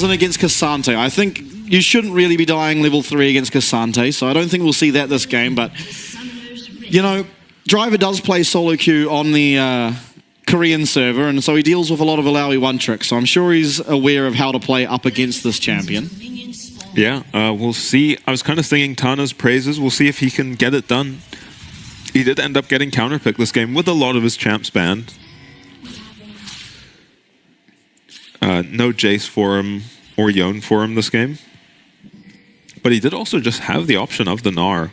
against Cassante. I think you shouldn't really be dying level 3 against Cassante, so I don't think we'll see that this game, but, you know, Driver does play solo queue on the Korean server, and so he deals with a lot of LOL-APAC-Watcher tricks, so I'm sure he's aware of how to play up against this champion. Yeah, we'll see. I was kind of singing Tana's praises. We'll see if he can get it done. He did end up getting counterpicked this game with a lot of his champs banned. No Jace for him or Yone for him this game. But he did also just have the option of the Gnar.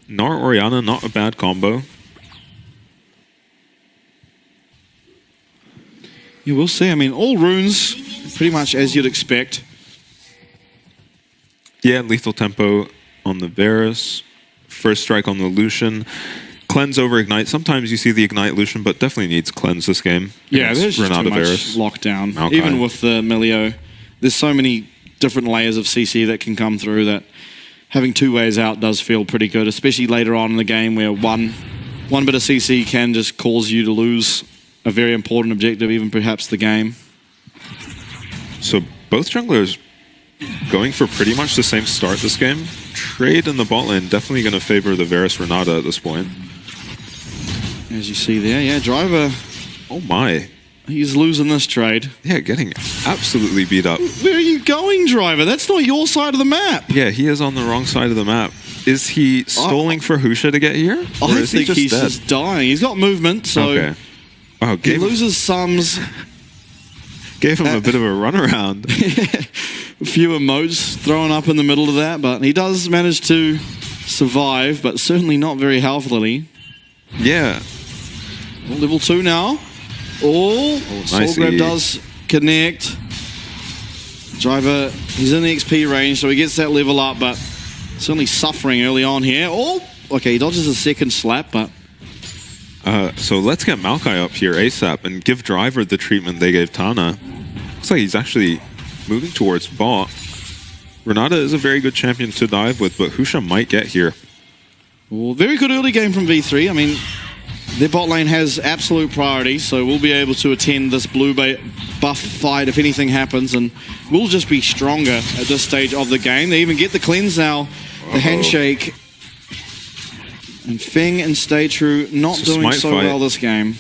Gnar Orianna, not a bad combo. You will see. I mean, all runes pretty much as you'd expect. Yeah, lethal tempo on the Varus. First strike on the Lucian. Cleanse over Ignite. Sometimes you see the Ignite Lucian, but definitely needs Cleanse this game. Yeah, there's just too much lockdown. Maokai. Even with the Milio, there's so many different layers of CC that can come through that having 2 ways out does feel pretty good, especially later on in the game where one bit of CC can just cause you to lose a very important objective, even perhaps the game. So both junglers going for pretty much the same start this game. Trade in the bot lane definitely going to favor the Varus Renata at this point. As you see there, yeah, Driver, oh my. he's losing this trade. Yeah, getting absolutely beat up. Where are you going, Driver? That's not your side of the map. Yeah, he is on the wrong side of the map. Is he stalling for Husha to get here? Or I think he's just dying. He's got movement, so okay. Oh, he loses sums. Gave him a bit of a runaround. A few emotes thrown up in the middle of that, but he does manage to survive, but certainly not very healthily. Yeah. Well, level 2 now. Oh, Soul Grab does connect. Driver, he's in the XP range, so he gets that level up, but certainly suffering early on here. Oh, okay, he dodges a second slap, but... so let's get Maokai up here ASAP and give Driver the treatment they gave Tana. Looks like he's actually moving towards bot. Renata is a very good champion to dive with, but Husha might get here. Well, very good early game from V3. I mean, their bot lane has absolute priority, so we'll be able to attend this blue buff fight if anything happens, and we'll just be stronger at this stage of the game. They even get the cleanse now, the handshake. And Feng and Stay True not doing so well this game.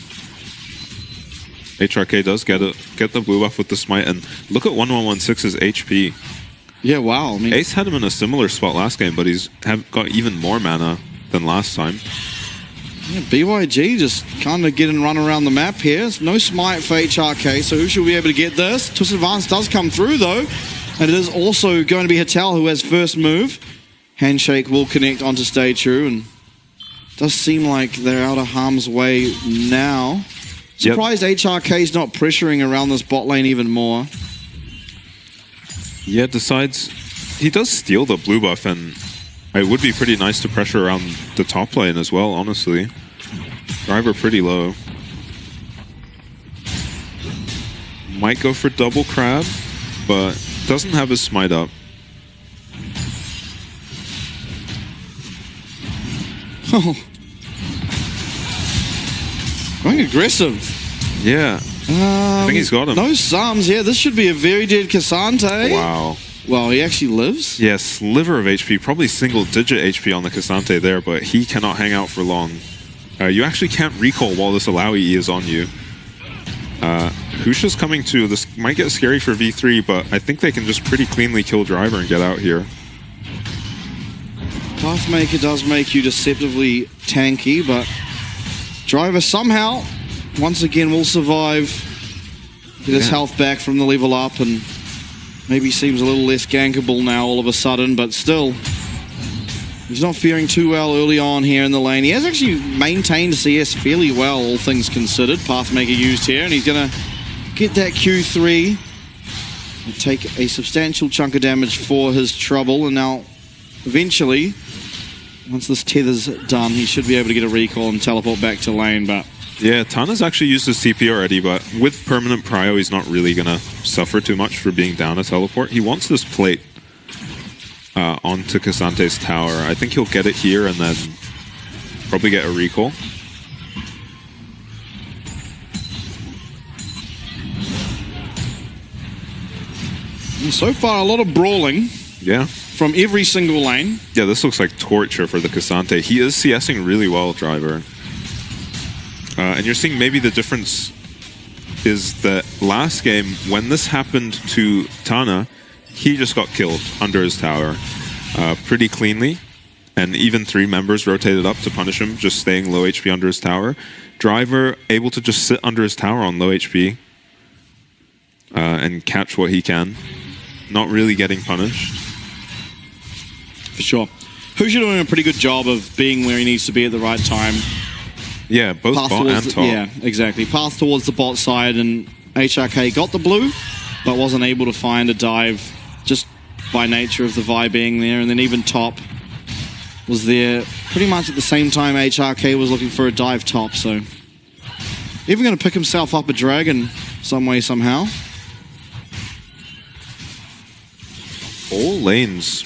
HRK does get the blue buff with the smite, and look at 1116's HP. Yeah, wow. I mean, Ace had him in a similar spot last game, but he's got even more mana than last time. Yeah, BYG just kind of getting run around the map here. There's no smite for HRK, so who should be able to get this? Twist Advance does come through, though. And it is also going to be Hatal who has first move. Handshake will connect onto Stay True, and does seem like they're out of harm's way now. Surprised HRK's not pressuring around this bot lane even more. Yeah, decides... He does steal the blue buff, and it would be pretty nice to pressure around the top lane as well, honestly. Driver pretty low. Might go for double crab, but doesn't have his smite up. Oh. Going aggressive. Yeah. I think he's got him. No Psalms. Yeah, this should be a very dead Cassante. Wow. Well, he actually lives. Yeah, sliver of HP. Probably single-digit HP on the Cassante there, but he cannot hang out for long. You actually can't recall while this Alawi is on you. Husha's coming too. This might get scary for V3, but I think they can just pretty cleanly kill Driver and get out here. Pathmaker does make you deceptively tanky, but Driver somehow, once again, will survive. Get his health back from the level up, and maybe seems a little less gankable now all of a sudden, but still, he's not faring too well early on here in the lane. He has actually maintained CS fairly well, all things considered. Pathmaker used here, and he's going to get that Q3 and take a substantial chunk of damage for his trouble, and now, eventually, once this tether's done, he should be able to get a recall and teleport back to lane, but... Yeah, Tana's actually used his TP already, but with permanent prio, he's not really going to suffer too much for being down a teleport. He wants this plate onto Cassante's tower. I think he'll get it here and then probably get a recall. And so far, a lot of brawling Yeah. from every single lane. Yeah, this looks like torture for the Cassante. He is CSing really well, Driver. And you're seeing maybe the difference is that last game, when this happened to Tana, he just got killed under his tower pretty cleanly. And even 3 members rotated up to punish him, just staying low HP under his tower. Driver able to just sit under his tower on low HP and catch what he can. Not really getting punished. For sure. Who's doing a pretty good job of being where he needs to be at the right time. Yeah, both Path bot towards and top. Yeah, exactly. Path towards the bot side, and HRK got the blue, but wasn't able to find a dive just by nature of the Vi being there. And then even top was there pretty much at the same time HRK was looking for a dive top, so even going to pick himself up a dragon some way, somehow. All lanes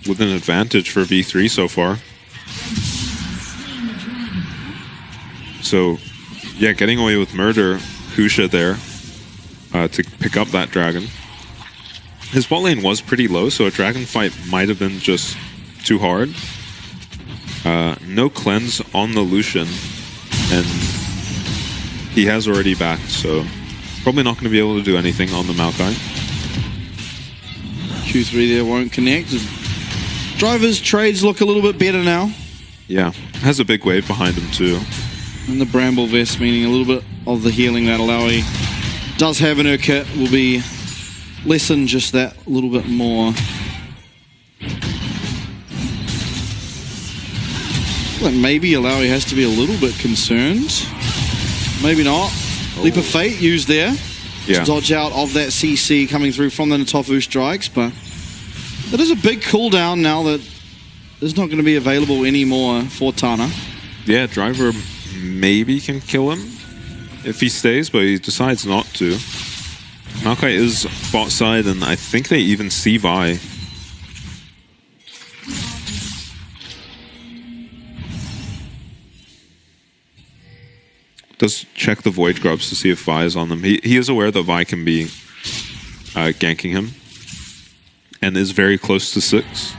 with an advantage for V3 so far. So, yeah, getting away with murder, Husha there to pick up that dragon. His bot lane was pretty low, so a dragon fight might have been just too hard. No cleanse on the Lucian, and he has already backed, so probably not going to be able to do anything on the Maokai. Q3 there won't connect. Driver's trades look a little bit better now. Yeah, has a big wave behind him too. And the Bramble Vest, meaning a little bit of the healing that Alawi does have in her kit, will be lessen just that little bit more. Like maybe Alawi has to be a little bit concerned. Maybe not. Leap of Fate used there Yeah. to dodge out of that CC coming through from the Natofu strikes, but that is a big cooldown now that is not going to be available anymore for Tana. Yeah, Driver maybe can kill him if he stays, but he decides not to. Maokai is bot side, and I think they even see Vi. Does check the Void Grubs to see if Vi is on them. He is aware that Vi can be ganking him, and is very close to 6.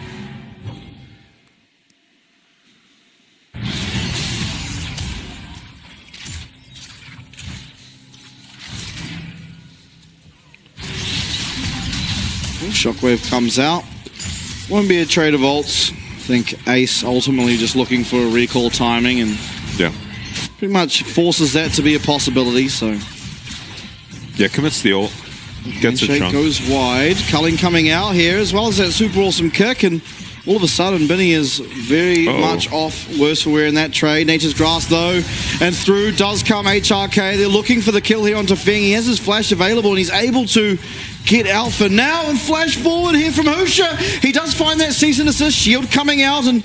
Shockwave comes out. Won't be a trade of ults. I think Ace ultimately just looking for a recall timing and Yeah. pretty much forces that to be a possibility, so. Yeah, commits the ult. Gets a Handshake chunk. goes wide. Culling coming out here as well as that super awesome kick, and all of a sudden Binny is very much off worse for wear in that trade. Nature's Grass though, and through does come HRK. They're looking for the kill here onto Feng. He has his flash available and he's able to get out for now and flash forward here from Husha. He does find that cease and assist shield coming out, and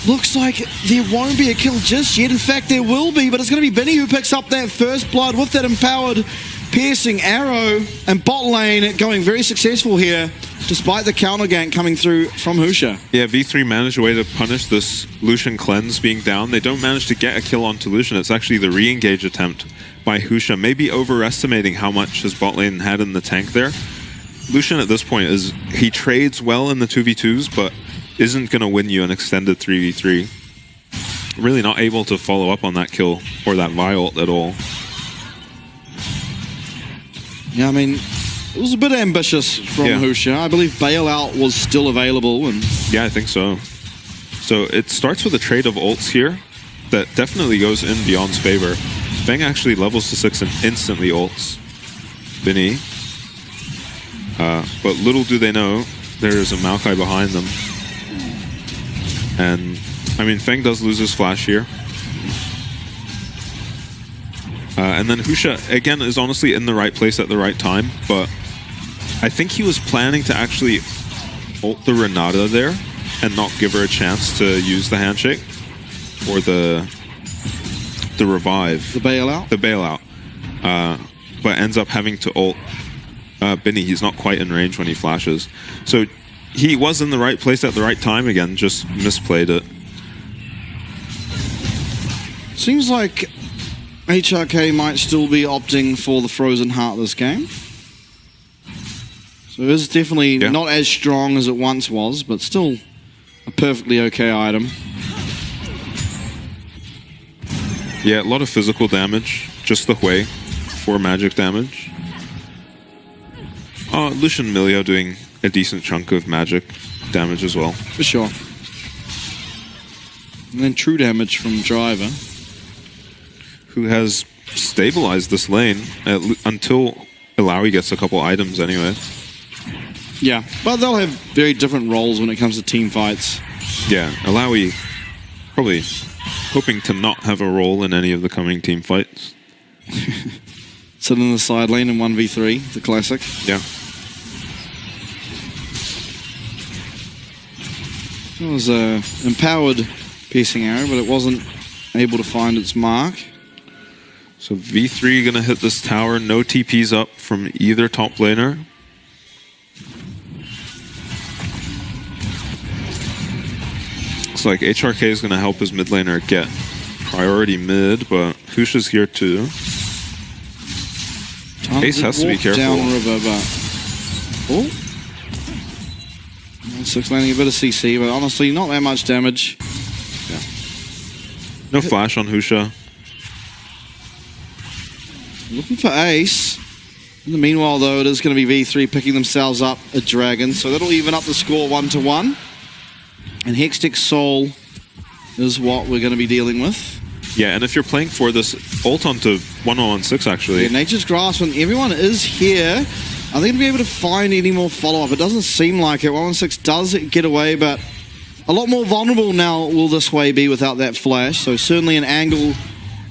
looks like there won't be a kill just yet. In fact, there will be, but it's going to be Binny who picks up that first blood with that empowered piercing arrow, and bot lane going very successful here despite the counter gank coming through from Husha. Yeah, V3 managed a way to punish this Lucian cleanse being down. They don't manage to get a kill onto Lucian. It's actually the re-engage attempt by Husha, maybe overestimating how much his bot lane had in the tank there. Lucian at this point he trades well in the 2v2s, but isn't going to win you an extended 3v3. Really not able to follow up on that kill or that Vi ult at all. Yeah, I mean, it was a bit ambitious from Husha. I believe bailout was still available. And yeah, I think so. So it starts with a trade of ults here that definitely goes in Beyond's favor. Feng actually levels to 6 and instantly ults Binny. But little do they know, there is a Maokai behind them. And, I mean, Feng does lose his flash here. And then Husha, again, is honestly in the right place at the right time, but I think he was planning to actually ult the Renata there and not give her a chance to use the handshake or the revive. The bailout? The bailout. But ends up having to ult Binny. He's not quite in range when he flashes. So he was in the right place at the right time again, just misplayed it. Seems like HRK might still be opting for the Frozen Heart this game. So it is definitely Yeah. not as strong as it once was, but still a perfectly okay item. Yeah, a lot of physical damage, just the way for magic damage. Lucian Milio doing a decent chunk of magic damage as well. For sure. And then true damage from Driver. Who has stabilized this lane until Illaoi gets a couple items anyway. Yeah, but they'll have very different roles when it comes to team fights. Yeah, Illaoi probably hoping to not have a role in any of the coming team fights. Sitting in the side lane in 1v3, the classic. Yeah. It was a empowered piercing arrow, but it wasn't able to find its mark. So V3 gonna hit this tower. No TPs up from either top laner. Looks like HRK is gonna help his mid laner get priority mid, but Husha's here too. Ace has to be careful. Down river, but oh, 6 landing a bit of CC, but honestly, not that much damage. Yeah. No flash on Husha. Looking for Ace. In the meanwhile, though, it is going to be V3 picking themselves up a dragon, so that'll even up the score 1-1. And Hextech Soul is what we're going to be dealing with. Yeah, and if you're playing for this, ult onto 1116 actually. Yeah, Nature's Grasp, and everyone is here. Are they going to be able to find any more follow-up? It doesn't seem like it. 116 does get away, but a lot more vulnerable now will this way be without that flash. So certainly an angle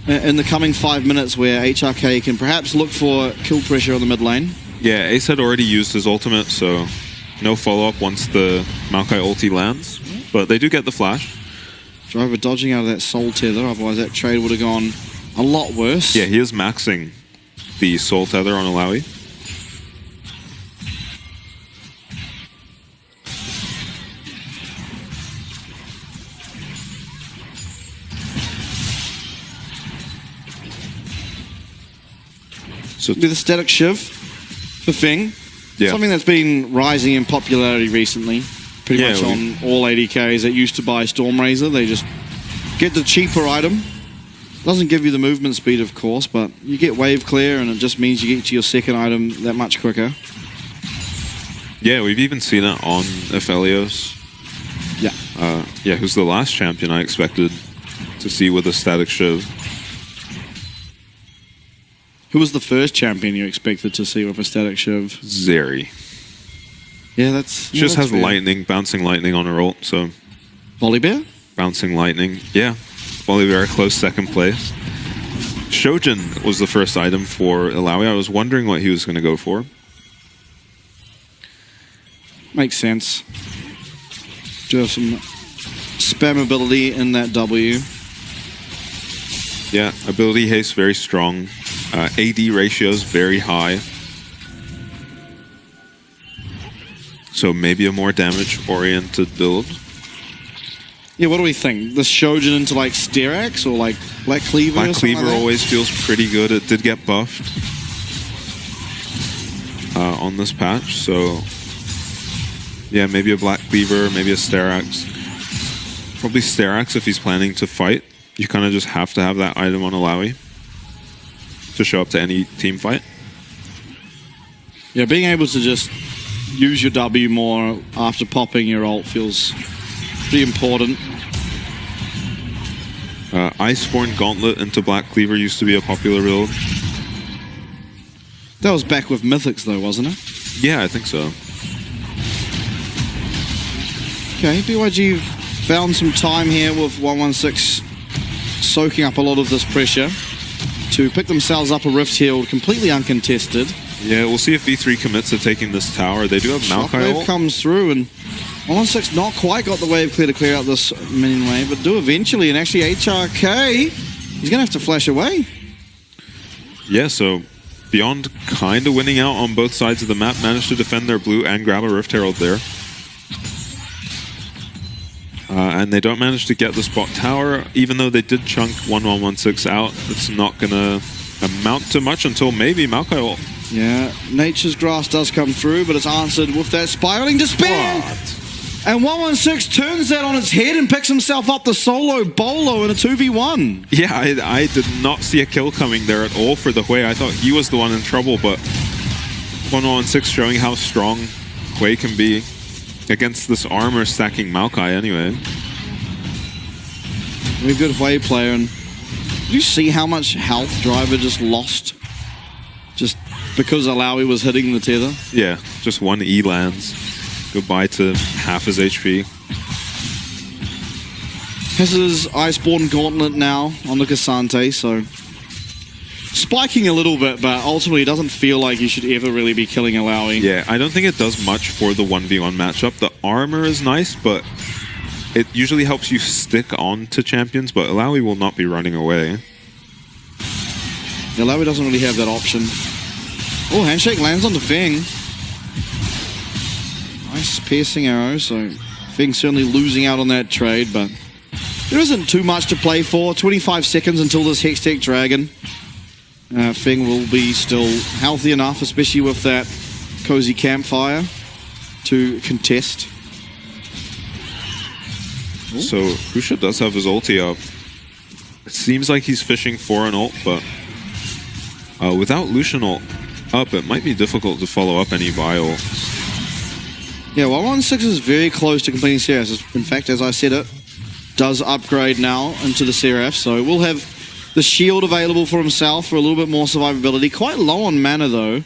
in the coming 5 minutes where HRK can perhaps look for kill pressure on the mid lane. Yeah, Ace had already used his ultimate, so no follow-up once the Maokai ulti lands. But they do get the flash. Driver dodging out of that soul tether, otherwise that trade would have gone a lot worse. Yeah, he is maxing the soul tether on Illaoi. So With a static shiv for Feng. yeah, Something that's been rising in popularity recently. Pretty much on all ADKs that used to buy Stormrazor. They just get the cheaper item. Doesn't give you the movement speed, of course, but you get wave clear and it just means you get to your second item that much quicker. yeah, we've even seen it on Aphelios. Yeah. Yeah, who's the last champion I expected to see with a static shiv. Who was the first champion you expected to see with a static shiv? Zeri. Yeah, that's... She just has fair. lightning, bouncing lightning on her ult, so... Volibear? Bouncing lightning, yeah. Volibear close second place. Shojin was the first item for Illaoi. I was wondering what he was going to go for. Makes sense. Do have some spammability in that W. Yeah, ability haste very strong. AD ratios very high. So maybe a more damage-oriented build. Yeah, what do we think? The Shojin into like Sterax or like Black Cleaver? Black or something Cleaver like that? always feels pretty good. It did get buffed on this patch, so yeah, maybe a Black Cleaver, maybe a Sterax. Probably Sterax if he's planning to fight. You kind of just have to have that item on Illaoi to show up to any team fight. Yeah, being able to just use your W more after popping your ult feels pretty important. Iceborne Gauntlet into Black Cleaver used to be a popular build. That was back with Mythics though, wasn't it? Yeah, I think so. Okay, BYG found some time here with 116 soaking up a lot of this pressure to pick themselves up a Rift Healed completely uncontested. Yeah, we'll see if V3 commits to taking this tower. They do have Maokai Shockwave ult. comes through and 116 not quite got the wave clear to clear out this minion wave, but do eventually, and actually HRK, he's going to have to flash away. Yeah, so Beyond kind of winning out on both sides of the map, managed to defend their blue and grab a Rift Herald there. And they don't manage to get the spot tower, even though they did chunk 1116 out. It's not going to amount to much until maybe Maokai ult. Yeah, Nature's Grass does come through, but it's answered with that Spiraling Despair. What? And 116 turns that on its head and picks himself up the solo bolo in a 2v1. Yeah, I did not see a kill coming there at all for the Hui. I thought he was the one in trouble, but 116 showing how strong Hui can be against this armor stacking Maokai anyway. Very good Hui player. And did you see how much health Driver just lost? Just because Alawi was hitting the tether? Yeah, just one E lands. Goodbye to half his HP. Has his Iceborne Gauntlet now on the Cassante, so spiking a little bit, but ultimately it doesn't feel like you should ever really be killing Alawi. Yeah, I don't think it does much for the 1v1 matchup. The armor is nice, but it usually helps you stick on to champions, but Alawi will not be running away. Alawi doesn't really have that option. Oh, handshake lands on the Feng. Nice piercing arrow, so Feng certainly losing out on that trade, but there isn't too much to play for. 25 seconds until this Hextech Dragon. Feng will be still healthy enough, especially with that cozy campfire, to contest. Ooh. So Husha does have his ulti up. It seems like he's fishing for an ult, but without Lucian ult up, it might be difficult to follow up any Vile. Yeah, 116 is very close to completing CRF. In fact, as I said, it does upgrade now into the CRF, so we'll have the shield available for himself for a little bit more survivability. Quite low on mana, though,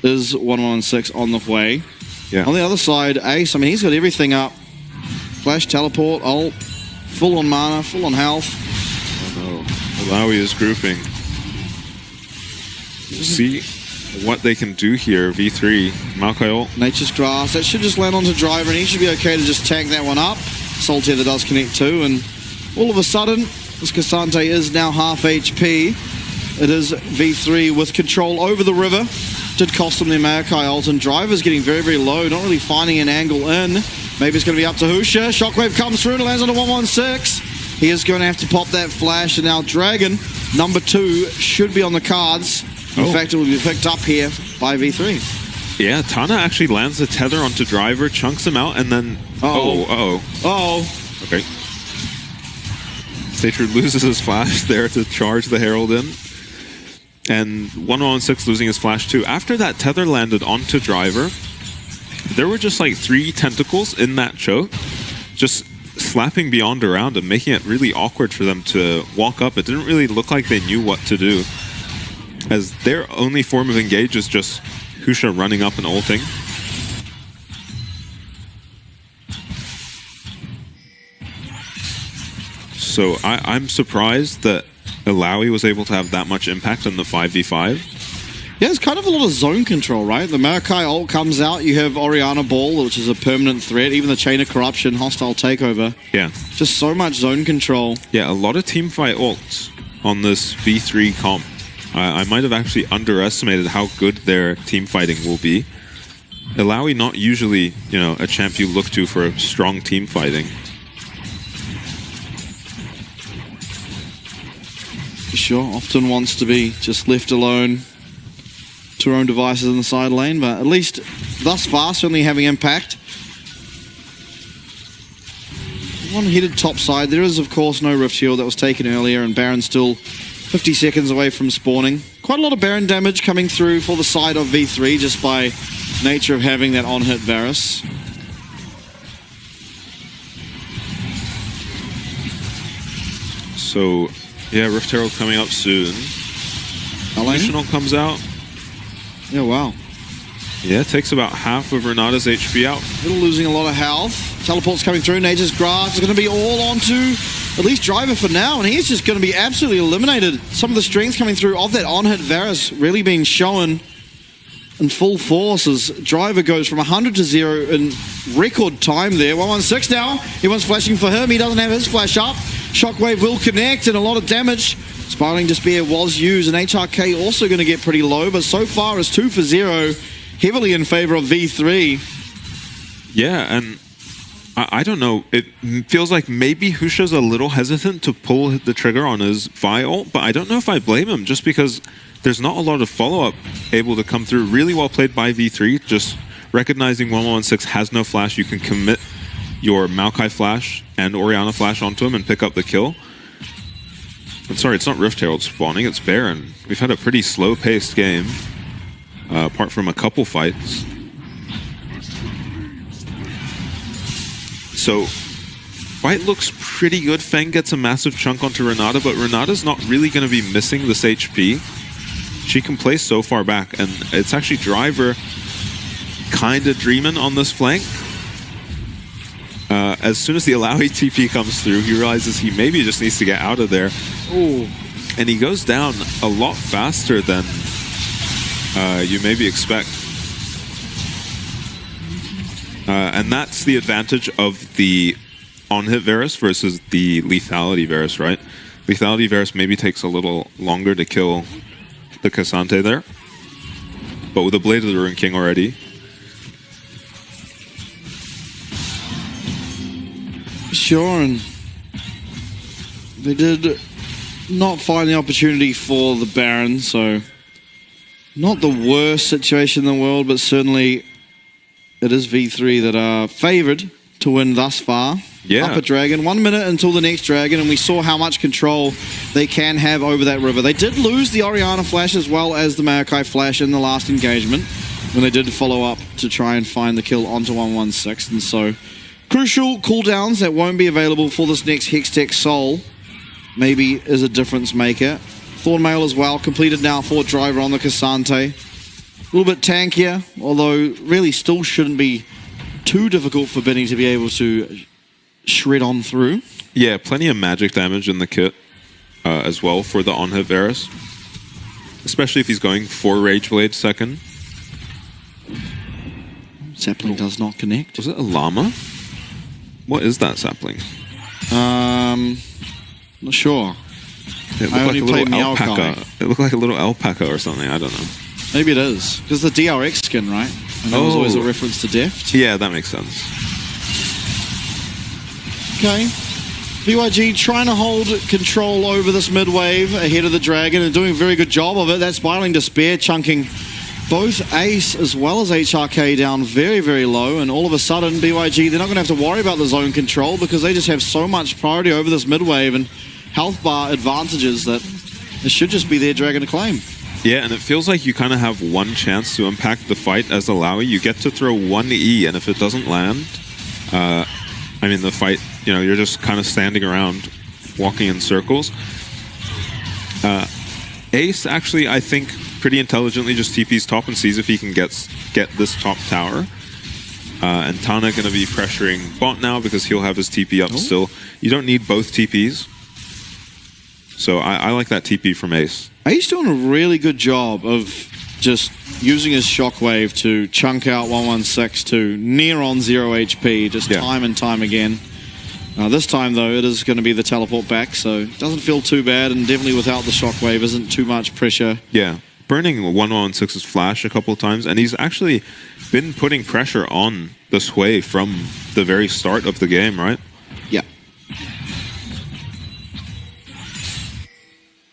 is 116 on the way. Yeah. On the other side, Ace, I mean, he's got everything up. Flash, teleport, ult, full on mana, full on health. Oh no. Alawi is grouping. See what they can do here, V3. Maokai ult. Nature's Grass, that should just land onto Driver, and he should be okay to just tank that one up. Soul Tether does connect too, and all of a sudden, this Cassante is now half HP. It is V3 with control over the river. Did cost them their Maokai ult, and Driver's getting very, very low, not really finding an angle in. Maybe it's going to be up to Husha. Shockwave comes through and lands on a 116. He is going to have to pop that flash, and now Dragon, number 2, should be on the cards. In fact, it will be picked up here by V3. Yeah, Tana actually lands the tether onto Driver, chunks him out, and then... Uh-oh. Okay. Statue loses his flash there to charge the Herald in. And 116 losing his flash too. After that tether landed onto Driver, there were just like 3 tentacles in that choke, just slapping Beyond around and making it really awkward for them to walk up. It didn't really look like they knew what to do, as their only form of engage is just Husha running up and ulting. So I'm surprised that Alawi was able to have that much impact on the 5v5. Yeah, it's kind of a lot of zone control, right? The Maokai ult comes out, you have Orianna Ball, which is a permanent threat, even the Chain of Corruption, hostile takeover. Yeah. Just so much zone control. Yeah, a lot of teamfight ults on this V3 comp. I might have actually underestimated how good their team fighting will be. Alawi not usually, you know, a champ you look to for a strong team fighting. For sure, often wants to be just left alone to her own devices in the side lane, but at least thus far, certainly having impact. One headed top side. There is, of course, no Rift Shield that was taken earlier, and Baron still 50 seconds away from spawning. Quite a lot of Baron damage coming through for the side of V3 just by nature of having that on-hit Varus. So, yeah, Rift Herald coming up soon. Lucian comes out. Yeah, wow. Yeah, it takes about half of Renata's HP out. Little losing a lot of health. Teleport's coming through. Nature's Grass is going to be all onto at least Driver for now, and he's just going to be absolutely eliminated. Some of the strength coming through of that on-hit Varus really being shown in full force as Driver goes from 100 to 0 in record time there. 116 now. Everyone's flashing for him. He doesn't have his flash up. Shockwave will connect and a lot of damage. Spiraling Despair was used, and HRK also going to get pretty low, but so far it's 2 for 0, heavily in favor of V3. Yeah, and I don't know. It feels like maybe Husha's a little hesitant to pull the trigger on his Vi ult, but I don't know if I blame him, just because there's not a lot of follow-up able to come through. Really well played by V3, just recognizing 1116 has no flash. You can commit your Maokai flash and Orianna flash onto him and pick up the kill. I'm sorry, it's not Rift Herald spawning, it's Baron. We've had a pretty slow-paced game, apart from a couple fights. So, fight looks pretty good. Feng gets a massive chunk onto Renata, but Renata's not really going to be missing this HP. She can play so far back, and it's actually Driver kind of dreaming on this flank. As soon as the Alawi TP comes through, he realizes he maybe just needs to get out of there. Ooh. And he goes down a lot faster than you maybe expect. And that's the advantage of the on-hit Varus versus the lethality Varus, right? Lethality Varus maybe takes a little longer to kill the Cassante there. But with the Blade of the Ruin King already. Sure, and they did not find the opportunity for the Baron, so not the worst situation in the world, but certainly it is V3 that are favored to win thus far. Yeah. Up a dragon, 1 minute until the next dragon, and we saw how much control they can have over that river. They did lose the Orianna flash as well as the Maokai flash in the last engagement when they did follow up to try and find the kill onto 116, and so crucial cooldowns that won't be available for this next Hextech Soul maybe is a difference maker. Thornmail as well, completed now for Driver on the Cassante. A little bit tankier, although really still shouldn't be too difficult for Benny to be able to shred on through. Yeah, plenty of magic damage in the kit as well for the on-hit Varus. Especially if he's going for Rage Blade second. Sapling does not connect. Was it a llama? What is that sapling? Not sure. It looked I like only a played little Meowkai. alpaca. It looked like a little alpaca or something, I don't know. Maybe it is. Because the DRX skin, right? And that was always a reference to Deft. Yeah, that makes sense. Okay. BYG trying to hold control over this mid wave ahead of the Dragon and doing a very good job of it. That Spiraling Despair chunking both Ace as well as HRK down very, very low. And all of a sudden, BYG, they're not going to have to worry about the zone control because they just have so much priority over this mid wave and health bar advantages that it should just be their Dragon to claim. Yeah, and it feels like you kind of have one chance to impact the fight as Alawi. You get to throw one E, and if it doesn't land, I mean, the fight, you know, you're just kind of standing around, walking in circles. Ace, actually, I think, pretty intelligently just TP's top and sees if he can get this top tower. And Tana going to be pressuring bot now because he'll have his TP up still. You don't need both TPs. So I like that TP from Ace. Ace doing a really good job of just using his shockwave to chunk out 116 to near on 0 HP, just time and time again. This time, though, it is going to be the teleport back, so it doesn't feel too bad, and definitely without the shockwave isn't too much pressure. Yeah, burning 116's flash a couple of times, and he's actually been putting pressure on the Sway from the very start of the game, right? Yeah.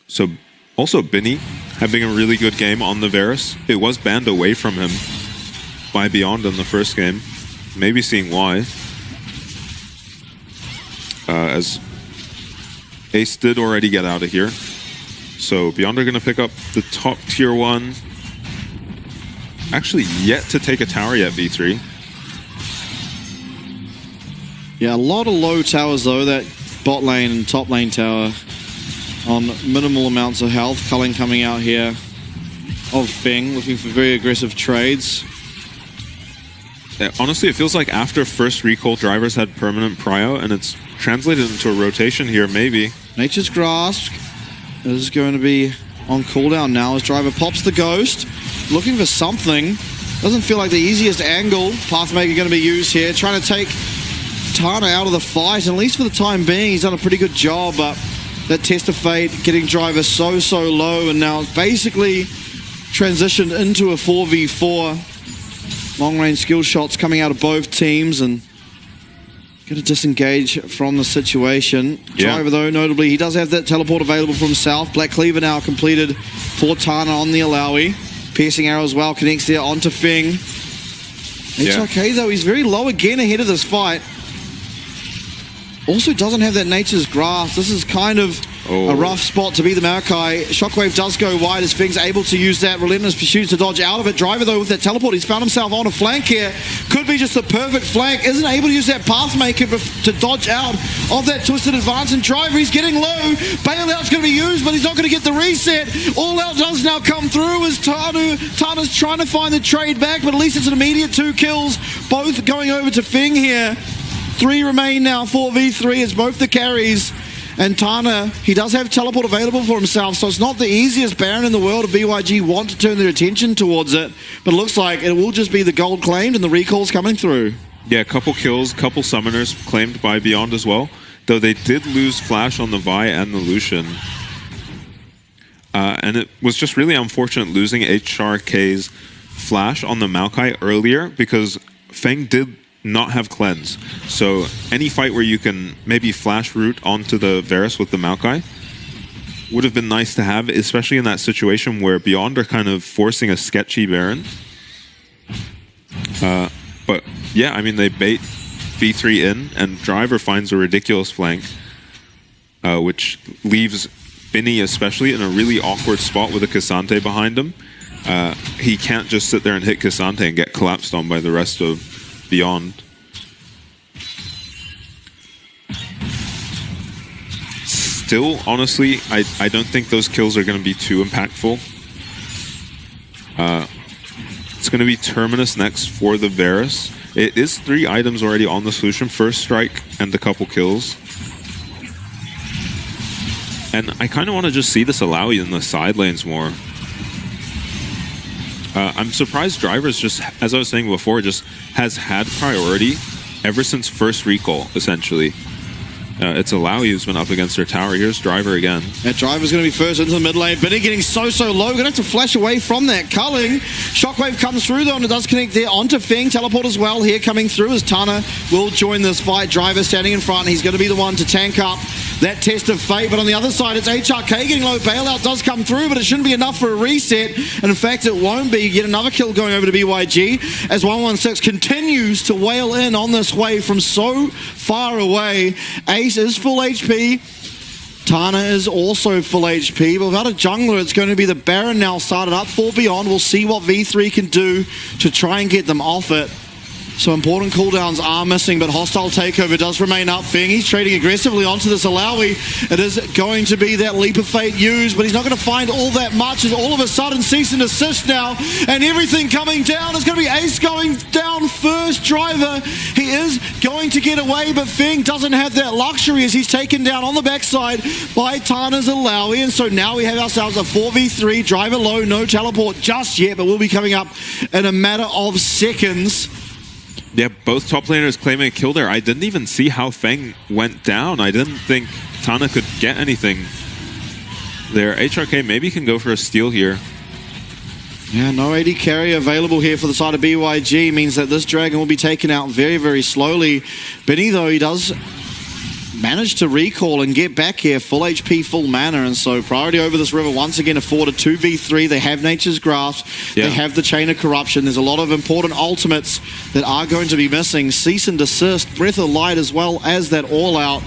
So, also Benny having a really good game on the Varus. It was banned away from him by Beyond in the first game. Maybe seeing why. As Ace did already get out of here. So Beyond are going to pick up the top tier 1. Actually yet to take a tower yet, V3. Yeah, a lot of low towers though. That bot lane and top lane tower on minimal amounts of health. Culling coming out here of Feng, looking for very aggressive trades. Yeah, honestly, it feels like after first recall, Drivers had permanent prio, and it's translated into a rotation here, maybe. Nature's Grasp is going to be on cooldown now as Driver pops the Ghost, looking for something. Doesn't feel like the easiest angle. Pathmaker going to be used here, trying to take Tana out of the fight, and at least for the time being, he's done a pretty good job, but that Test of Fate getting Driver so low, and now it's basically transitioned into a 4v4. Long-range skill shots coming out of both teams, and Going to disengage from the situation. Yeah. Driver, though, notably, he does have that teleport available for himself. Black Cleaver now completed for Tana on the Alawi. Piercing arrow as well, connects there onto Feng. HRK, though, he's very low again ahead of this fight. Also doesn't have that Nature's Grasp. This is kind of a rough spot to be the Maokai. Shockwave does go wide as Feng's able to use that Relentless Pursuit to dodge out of it. Driver, though, with that teleport, he's found himself on a flank here. Could be just the perfect flank. Isn't able to use that Pathmaker to dodge out of that Twisted Advance. And Driver, he's getting low. Bailout's going to be used, but he's not going to get the reset. All Out does now come through as Tana's trying to find the trade back, but at least it's an immediate 2 kills. Both going over to Feng here. 3 remain now for V3 as both the carries. And Tana, he does have teleport available for himself, so it's not the easiest Baron in the world if BYG want to turn their attention towards it. But it looks like it will just be the gold claimed and the recalls coming through. Yeah, a couple kills, couple summoners claimed by Beyond as well. Though they did lose Flash on the Vi and the Lucian. And it was just really unfortunate losing HRK's Flash on the Maokai earlier because Feng did not have cleanse. So any fight where you can maybe flash route onto the Varus with the Maokai would have been nice to have, especially in that situation where Beyond are kind of forcing a sketchy Baron. But yeah, I mean, they bait V3 in and Driver finds a ridiculous flank, which leaves Binny especially in a really awkward spot with a Cassante behind him. He can't just sit there and hit Cassante and get collapsed on by the rest of Beyond. Still, honestly, I don't think those kills are going to be too impactful. It's going to be Terminus next for the Varus. It is 3 items already on the solution. First strike and a couple kills. And I kind of want to just see this Alawi in the side lanes more. I'm surprised Drivers just, as I was saying before, just has had priority ever since first recall, essentially. It's Alawi who's been up against their tower. Here's Driver again. That Driver's going to be first into the mid lane. Binny getting so low. Going to have to flash away from that. Culling. Shockwave comes through, though, and it does connect there onto Feng. Teleport as well here coming through as Tana will join this fight. Driver standing in front. He's going to be the one to tank up that test of fate. But on the other side, it's HRK getting low. Bailout does come through, but it shouldn't be enough for a reset. And in fact, it won't be. Yet another kill going over to BYG as 116 continues to wail in on this wave from so far away. Ace is full HP. Tana is also full HP, but without a jungler, it's going to be the Baron now started up for Beyond. We'll see what V3 can do to try and get them off it. So important cooldowns are missing, but hostile takeover does remain up. Feng, he's trading aggressively onto this Alawi. It is going to be that leap of fate used, but he's not going to find all that much as all of a sudden cease and desist now, and everything coming down. It's going to be Ace going down first. Driver, he is going to get away, but Feng doesn't have that luxury as he's taken down on the backside by Tana's Alawi, and so now we have ourselves a 4v3. Driver low, no teleport just yet, but will be coming up in a matter of seconds. Yeah, both top laners claiming a kill there. I didn't even see how Feng went down. I didn't think Tana could get anything there. HRK maybe can go for a steal here. Yeah, no AD carry available here for the side of BYG means that this dragon will be taken out very slowly. Binny, though, he does manage to recall and get back here, full HP, full mana, and so priority over this river once again afforded 2v3. They have Nature's Grasp, they have the Chain of Corruption. There's a lot of important ultimates that are going to be missing. Cease and Desist, Breath of Light, as well as that All Out.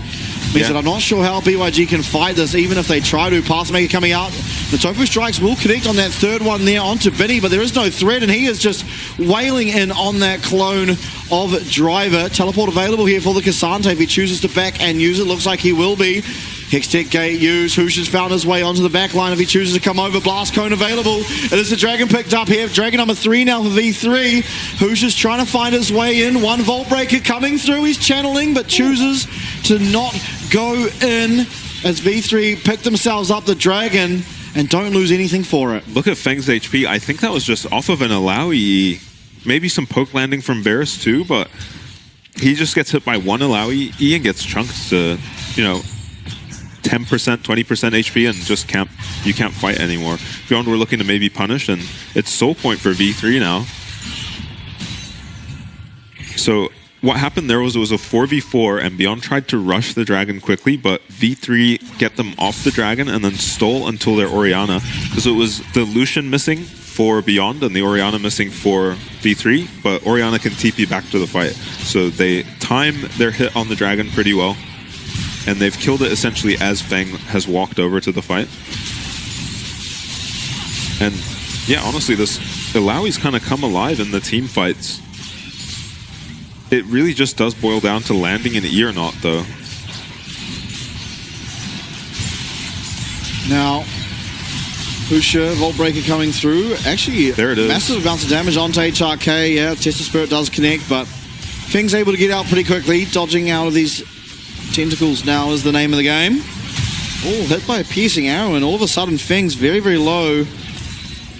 Means that I'm not sure how BYG can fight this, even if they try to. Pathmaker coming out. The Tofu Strikes will connect on that third one there onto Binny, but there is no threat, and he is just wailing in on that clone of Driver. Teleport available here for the Cassante if he chooses to back and use it. Looks like he will be. Hextech Gate used. Hoosh has found his way onto the back line if he chooses to come over. Blast Cone available. It is the Dragon picked up here. Dragon number 3 now for V3. Hoosh is trying to find his way in. One Vault Breaker coming through. He's channeling, but chooses to not go in as V3 pick themselves up the Dragon and don't lose anything for it. Look at Feng's HP. I think that was just off of an Alawi. Maybe some poke landing from Varus too, but he just gets hit by one Alawi. Ian gets chunked to, you know, 10%, 20% HP and just you can't fight anymore. Beyond, we're looking to maybe punish, and it's soul point for V3 now. So what happened there was it was a 4v4, and Beyond tried to rush the dragon quickly, but V3 get them off the dragon and then stole until their Orianna, because it was the Lucian missing for Beyond and the Orianna missing for V3, but Orianna can TP back to the fight. So they time their hit on the dragon pretty well, and they've killed it essentially as Feng has walked over to the fight. And yeah, honestly, this Illaoi's kind of come alive in the team fights. It really just does boil down to landing an E or not, though. Now, Husha, Volt Breaker coming through. Actually, there it is. Massive amounts of damage onto HRK. Yeah, Tester Spirit does connect, but Feng's able to get out pretty quickly. Dodging out of these tentacles now is the name of the game. Oh, hit by a piercing arrow, and all of a sudden Feng's very, very low.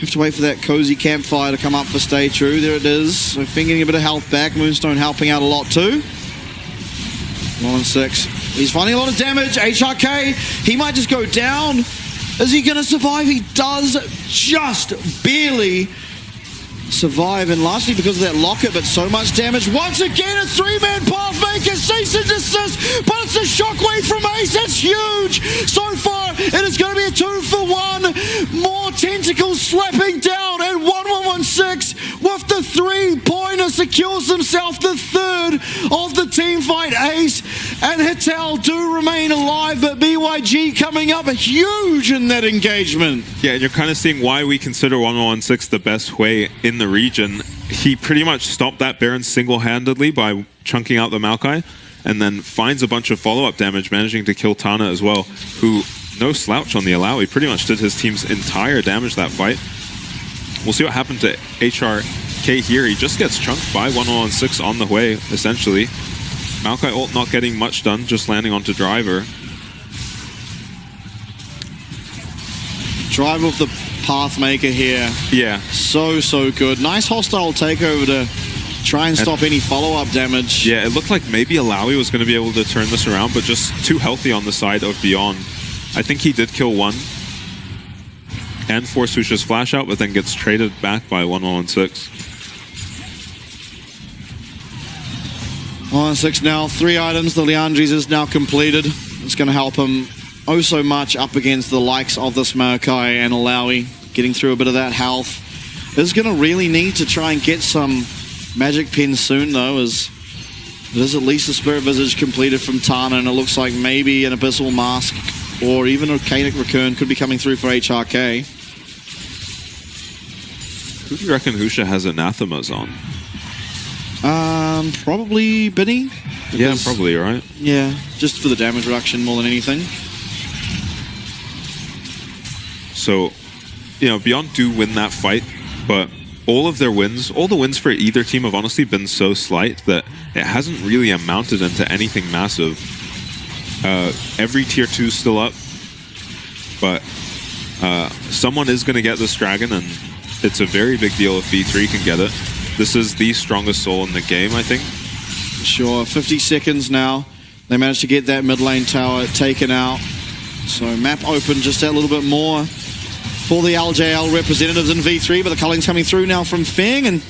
Have to wait for that cozy campfire to come up for Stay True. There it is. So Feng getting a bit of health back. Moonstone helping out a lot too. 1-6. He's finding a lot of damage. HRK, he might just go down. Is he going to survive? He does just barely survive, and largely because of that locket, but so much damage. Once again, a three-man pathmaker, cease and desist, but it's a shockwave from Ace. That's huge. So far, it is going to be a 2-for-1. More tentacles slapping down, and 1116 with the three-pointer secures himself the third of the team fight. Ace and Hitel do remain alive, but BYG coming up huge in that engagement. Yeah, and you're kind of seeing why we consider 1116 the best way in the region. He pretty much stopped that Baron single-handedly by chunking out the Maokai, and then finds a bunch of follow-up damage, managing to kill Tana as well, who, no slouch on the Illaoi, pretty much did his team's entire damage that fight. We'll see what happened to HRK here. He just gets chunked by 1116 on the way, essentially. Maokai ult not getting much done, just landing onto Driver. Drive of the Pathmaker here. Yeah. So good. Nice hostile takeover to try and stop any follow-up damage. Yeah, it looked like maybe Illaoi was going to be able to turn this around, but just too healthy on the side of Beyond. I think he did kill one and force Husha's flash out, but then gets traded back by 1116. 1-6 now, 3 items. The Leandries is now completed. It's going to help him oh so much up against the likes of this Maokai and Illaoi. Getting through a bit of that health. Is going to really need to try and get some magic pins soon, though, as there's at least a Spirit Visage completed from Tana, and it looks like maybe an Abyssal Mask or even a Canic Recurn could be coming through for HRK. Who do you reckon Husha has Anathemas on? Probably Binny. Yeah, probably, right? Yeah, just for the damage reduction more than anything. So, you know, Beyond do win that fight, but all of their wins, all the wins for either team have honestly been so slight that it hasn't really amounted into anything massive. Every tier 2 is still up, but someone is going to get this dragon, and it's a very big deal if V3 can get it. This is the strongest soul in the game, I think. Sure, 50 seconds now. They managed to get that mid lane tower taken out. So map open just that little bit more for the LJL representatives in V3, but the culling's coming through now from Feng, and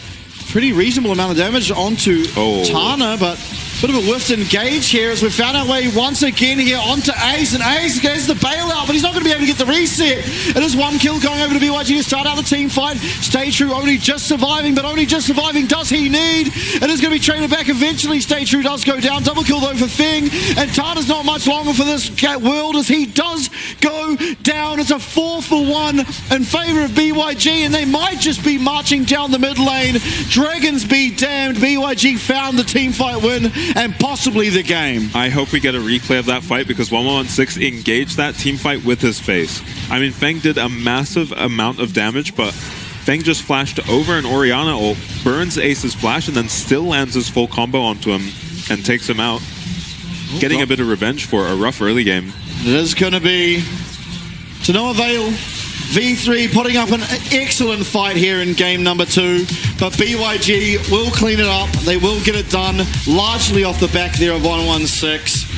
pretty reasonable amount of damage onto Tana, but bit of a whiffed engage here as we found our way once again here onto Ace, and Ace gets the bailout, but he's not going to be able to get the reset. It is one kill going over to BYG to start out the team fight. Stay True only just surviving, but only just surviving does he need. It is going to be traded back eventually. Stay True does go down. Double kill though for Feng, and Tana's not much longer for this world as he does go down. It's a 4-for-1 in favor of BYG, and they might just be marching down the mid lane. Dragons be damned. BYG found the team fight win and possibly the game. I hope we get a replay of that fight, because 1116 engaged that team fight with his face. I mean, Feng did a massive amount of damage, but Feng just flashed over an Orianna ult, burns Ace's flash, and then still lands his full combo onto him and takes him out. Getting a bit of revenge for a rough early game. It is going to be to no avail. V3 putting up an excellent fight here in game number 2, but BYG will clean it up. They will get it done largely off the back there of 116.